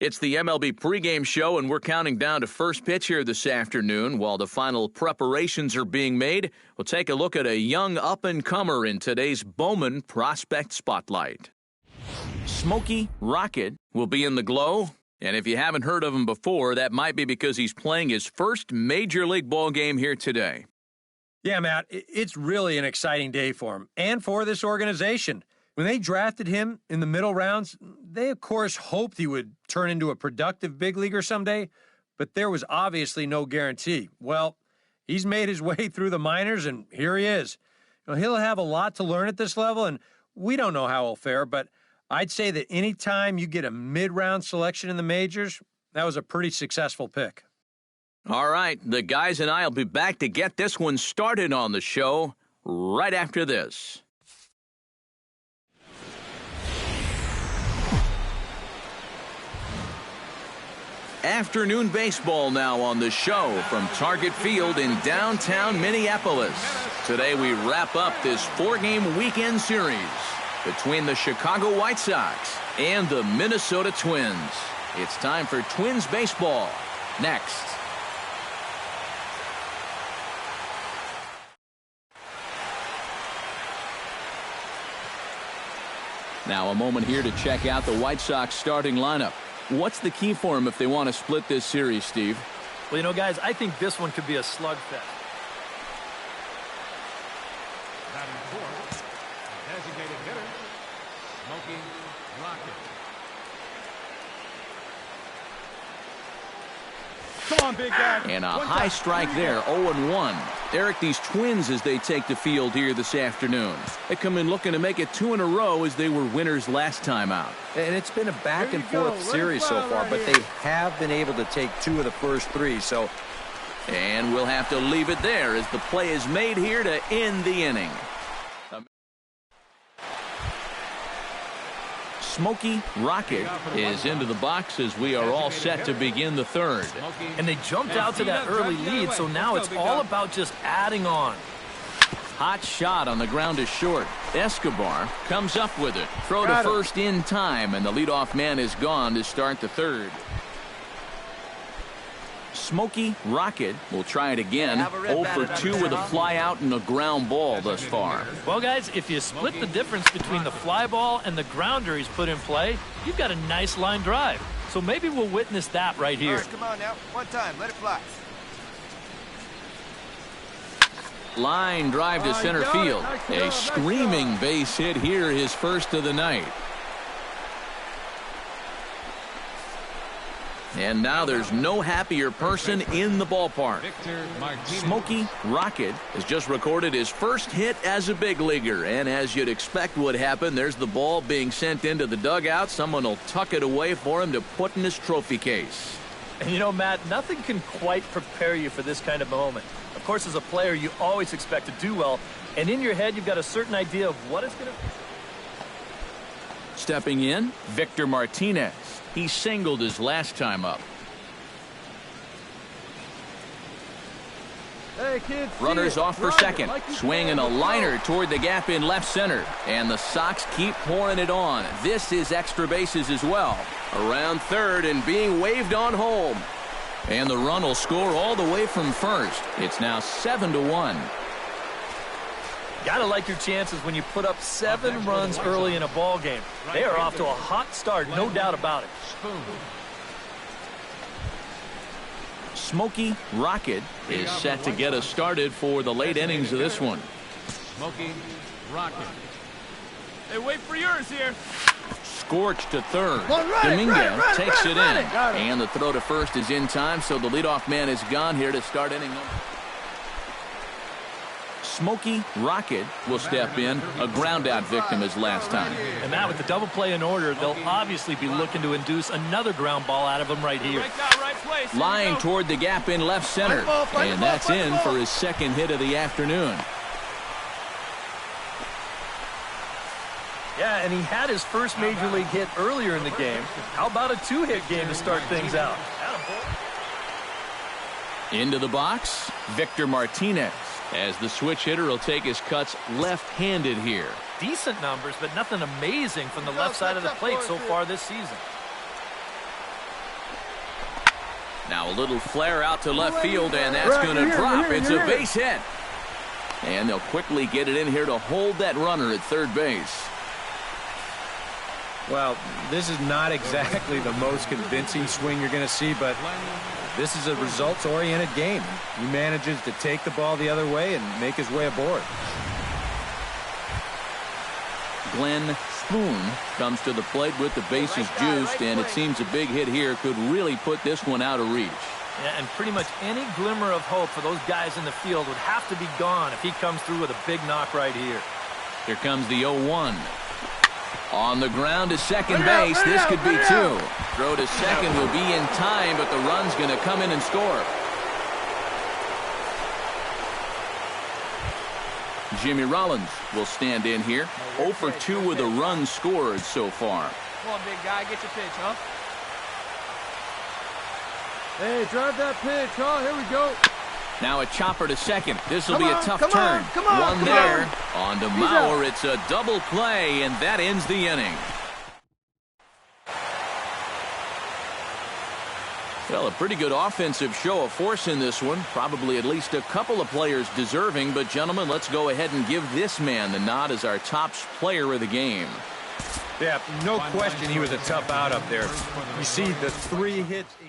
It's the MLB pregame show, and we're counting down to first pitch here this afternoon. While the final preparations are being made, we'll take a look at a young up-and-comer in today's Bowman Prospect Spotlight. Smokey Rocket will be in the glow, and if you haven't heard of him before, that might be because he's playing his first Major League ball game here today. Yeah, Matt, it's really an exciting day for him and for this organization. When they drafted him in the middle rounds, they, of course, hoped he would turn into a productive big leaguer someday, but there was obviously no guarantee. Well, he's made his way through the minors, and here he is. He'll have a lot to learn at this level, and we don't know how he'll fare, but I'd say that any time you get a mid-round selection in the majors, that was a pretty successful pick. All right, the guys and I will be back to get this one started on the show right after this. Afternoon baseball now on the show from Target Field in downtown Minneapolis. Today we wrap up this four-game weekend series between the Chicago White Sox and the Minnesota Twins. It's time for Twins baseball next. Now a moment here to check out the White Sox starting lineup. What's the key for them if they want to split this series, Steve? Well, guys, I think this one could be a slugfest. Batting fourth, designated hitter, Smokey Rocket. Come on, big guy. And a high strike there, 0-1. Eric, these Twins as they take the field here this afternoon. They come in looking to make it two in a row as they were winners last time out. And it's been a back-and-forth series so far, but they have been able to take two of the first three, so. And we'll have to leave it there as the play is made here to end the inning. Smokey Rocket is into the box as we are all set to begin the third. And they jumped out to that early lead, so now it's all about just adding on. Hot shot on the ground is short. Escobar comes up with it. Throw to first in time, and the leadoff man is gone to start the third. Smokey Rocket will try it again. 0 for 2 with a fly out and a ground ball thus far. Well, guys, if you split the difference between the fly ball and the grounder he's put in play, you've got a nice line drive. So maybe we'll witness that right here. All right, come on now. One time. Let it fly. Line drive to center field. A screaming base hit here, his first of the night. And now there's no happier person in the ballpark. Smokey Rocket has just recorded his first hit as a big leaguer. And as you'd expect would happen, there's the ball being sent into the dugout. Someone will tuck it away for him to put in his trophy case. And Matt, nothing can quite prepare you for this kind of moment. Of course, as a player, you always expect to do well. And in your head, you've got a certain idea of what it's going to be. Stepping in, Victor Martinez. He singled his last time up. Hey, kids. Runners off for second. Swinging a liner toward the gap in left center. And the Sox keep pouring it on. This is extra bases as well. Around third and being waved on home. And the run will score all the way from first. It's now 7-1. Gotta like your chances when you put up 7 runs early in a ball game. They are off to a hot start, no doubt about it. Smokey Rocket is set to get us started for the late innings of this one. Smokey Rocket. Hey, wait for yours here. Scorched to third. Dominguez takes it in. And the throw to first is in time, so the leadoff man is gone here to start inning number. Smokey Rocket will step in, a ground-out victim as last time. And Matt, with the double play in order, they'll obviously be looking to induce another ground ball out of him right here. Line toward the gap in left center. And that's in for his second hit of the afternoon. Yeah, and he had his first major league hit earlier in the game. How about a 2-hit game to start things out? Into the box, Victor Martinez. As the switch hitter will take his cuts left-handed here. Decent numbers, but nothing amazing from the left side of the plate so far this season. Now a little flare out to left field, and that's going to drop. It's a base hit. And they'll quickly get it in here to hold that runner at third base. Well, this is not exactly the most convincing swing you're going to see, but this is a results-oriented game. He manages to take the ball the other way and make his way aboard. Glenn Spoon comes to the plate with the bases juiced, and it seems a big hit here could really put this one out of reach. Yeah, and pretty much any glimmer of hope for those guys in the field would have to be gone if he comes through with a big knock right here. Here comes the 0-1. On the ground to second base. This could be two. Throw to second will be in time, but the run's going to come in and score. Jimmy Rollins will stand in here. 0 for 2 with a run scored so far. Come on, big guy. Get your pitch, huh? Hey, drive that pitch, huh? Here we go. Now a chopper to second. This will be a tough turn. Come on, One there. On to Mauer. It's a double play, and that ends the inning. Well, a pretty good offensive show of force in this one. Probably at least a couple of players deserving. But, gentlemen, let's go ahead and give this man the nod as our top player of the game. Yeah, no question he was a tough out up there. You see the 3 hits in